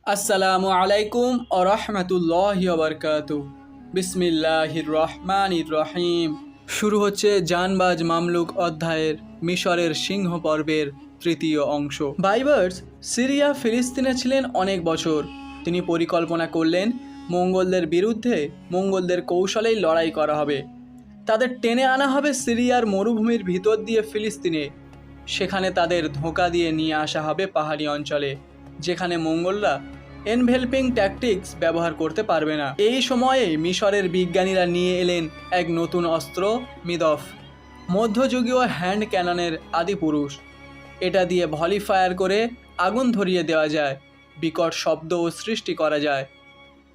আসসালামু আলাইকুম ও রহমতুল্লাহি ওয়া বারাকাতুহু। বিসমিল্লাহির রহমানির রহিম। শুরু হচ্ছে জানবাজ মামলুক অধ্যায়ের মিশরের সিংহ পর্বের তৃতীয় অংশ। বাইবার্স সিরিয়া ফিলিস্তিনে ছিলেন অনেক বছর। তিনি পরিকল্পনা করলেন মঙ্গোলদের বিরুদ্ধে মঙ্গোলদের কৌশলেই লড়াই করা হবে। তাদের টেনে আনা হবে সিরিয়ার মরুভূমির ভিতর দিয়ে ফিলিস্তিনে। সেখানে তাদের ধোঁকা দিয়ে নিয়ে আসা হবে পাহাড়ি অঞ্চলে, যেখানে মঙ্গোলরা এনভেলপিং ট্যাকটিক্স ব্যবহার করতে পারবে না। এই সময়ে মিশরের বিজ্ঞানীরা নিয়ে এলেন এক নতুন অস্ত্র, মিদফ, মধ্যযুগীয় হ্যান্ড ক্যাননের আদি পুরুষ। এটা দিয়ে ভলি ফায়ার করে আগুন ধরিয়ে দেওয়া যায়, বিকট শব্দও সৃষ্টি করা যায়।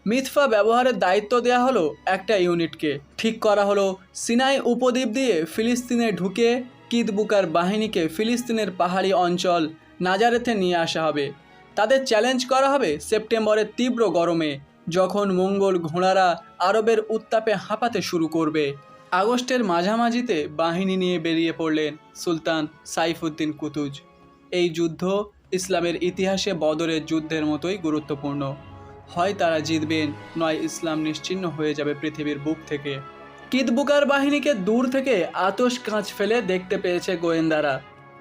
মিথফা ব্যবহারের দায়িত্ব দেওয়া হলো একটা ইউনিটকে। ঠিক করা হলো সিনাই উপদ্বীপ দিয়ে ফিলিস্তিনে ঢুকে কিতবুকার বাহিনীকে ফিলিস্তিনের পাহাড়ি অঞ্চল নাজারেথে নিয়ে আসা হবে। তাদের চ্যালেঞ্জ করা হবে সেপ্টেম্বরের তীব্র গরমে, যখন মঙ্গোল ঘোড়ারা আরবের উত্তাপে হাঁপাতে শুরু করবে। আগস্টের মাঝামাঝিতে বাহিনী নিয়ে বেরিয়ে পড়লেন সুলতান সাইফুদ্দিন কুতুজ। এই যুদ্ধ ইসলামের ইতিহাসে বদরের যুদ্ধের মতোই গুরুত্বপূর্ণ। হয় তারা জিতবেন, নয় ইসলাম নিশ্চিহ্ন হয়ে যাবে পৃথিবীর বুক থেকে। কিতবুকার বাহিনীকে দূর থেকে আতশ কাঁচ ফেলে দেখতে পেয়েছে গোয়েন্দারা,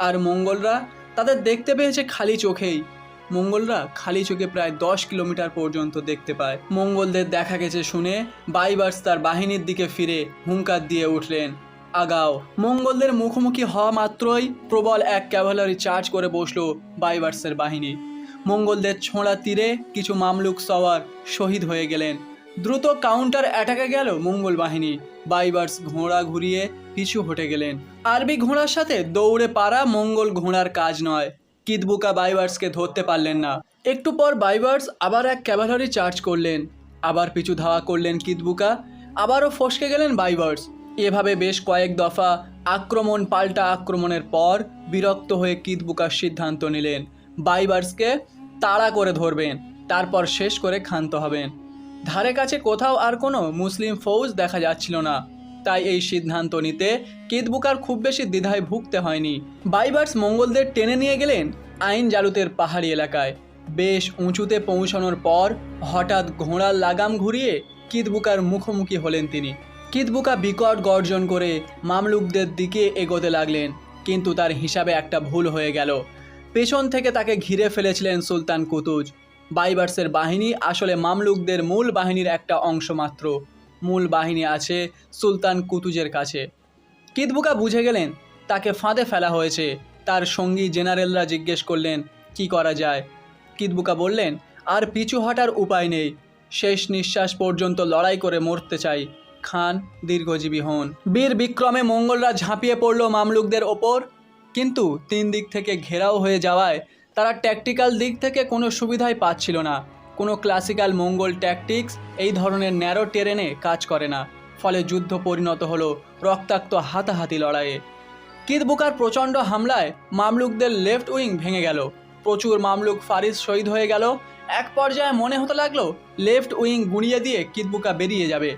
আর মঙ্গলরা তাদের দেখতে পেয়েছে খালি চোখেই। মঙ্গলরা খালি চোখে প্রায় 10 কিলোমিটার পর্যন্ত দেখতে পায়। মঙ্গলদের দেখা গেছে শুনে বাইবার্স তার বাহিনীর দিকে ফিরে হুঙ্কার দিয়ে উঠলেন, আগাও। মঙ্গলদের মুখোমুখি হওয়া মাত্রই প্রবল এক ক্যাভালারি চার্জ করে বসলো বাইবার্সের বাহিনী। মঙ্গলদের ছোঁড়া তীরে কিছু মামলুক সওয়ার শহীদ হয়ে গেলেন। দ্রুত কাউন্টার অ্যাটাকে গেল মঙ্গল বাহিনী। বাইবার্স ঘোড়া ঘুরিয়ে পিছু হটে গেলেন। আরবি ঘোড়ার সাথে দৌড়ে পারা মঙ্গল ঘোড়ার কাজ নয়। কিতবুকা বাইবার্সকে ধরতে পারলেন না। একটু পর বাইবার্স আবার এক ক্যাভালারি চার্জ করলেন। আবার পিছু ধাওয়া করলেন কিতবুকা। আবারও ফসকে গেলেন বাইবার্স। এভাবে বেশ কয়েক দফা আক্রমণ পাল্টা আক্রমণের পর বিরক্ত হয়ে কিতবুকার সিদ্ধান্ত নিলেন বাইবার্সকে তাড়া করে ধরবেন, তারপর শেষ করে ক্ষান্ত হবেন। ধারে কাছে কোথাও আর কোনো মুসলিম ফৌজ দেখা যাচ্ছিল না, তাই এই সিদ্ধান্ত নিতে কিতবুকার খুব বেশি দ্বিধায় ভুগতে হয়নি। বাইবার্স মঙ্গলদের টেনে নিয়ে গেলেন আইন জালুতের পাহাড়ি এলাকায়। বেশ উঁচুতে পৌঁছানোর পর হঠাৎ ঘোড়ার লাগাম ঘুরিয়ে কিতবুকার মুখোমুখি হলেন তিনি। কিতবুকা বিকট গর্জন করে মামলুকদের দিকে এগোতে লাগলেন, কিন্তু তার হিসাবে একটা ভুল হয়ে গেল। পেছন থেকে তাকে ঘিরে ফেলেছিলেন সুলতান কুতুজ। বাইবার্সের বাহিনী আসলে মামলুকদের মূল বাহিনীর একটা অংশ মাত্র। মূল বাহিনী আছে সুলতান কুতুজের কাছে। কিতবুকা বুঝে গেলেন তাকে ফাঁদে ফেলা হয়েছে। তার সঙ্গী জেনারেলরা জিজ্ঞেস করলেন কি করা যায়। কিতবুকা বললেন, আর পিছু হটার উপায় নেই। শেষ নিঃশ্বাস পর্যন্ত লড়াই করে মরতে চাই। খান দীর্ঘজীবী হন। বীর বিক্রমে মঙ্গলরা ঝাঁপিয়ে পড়ল মামলুকদের ওপর, কিন্তু 3 দিক থেকে ঘেরাও হয়ে যাওয়ায় তারা ট্যাকটিক্যাল দিক থেকে কোনো সুবিধাই পাচ্ছিল না। কোনো ক্লাসিক্যাল মঙ্গল ট্যাকটিক্স এই ধরনের ন্যারো টেরেনে কাজ করে না। ফলে যুদ্ধ পরিণত হলো রক্তাক্ত হাতাহাতি লড়াইয়ে। কিতবুকার প্রচণ্ড হামলায় মামলুকদের লেফট উইং ভেঙে গেল। প্রচুর মামলুক ফারিস শহীদ হয়ে গেল। এক পর্যায়ে মনে হতে লাগলো লেফট উইং গুঁড়িয়ে দিয়ে কিতবুকা বেরিয়ে যাবে।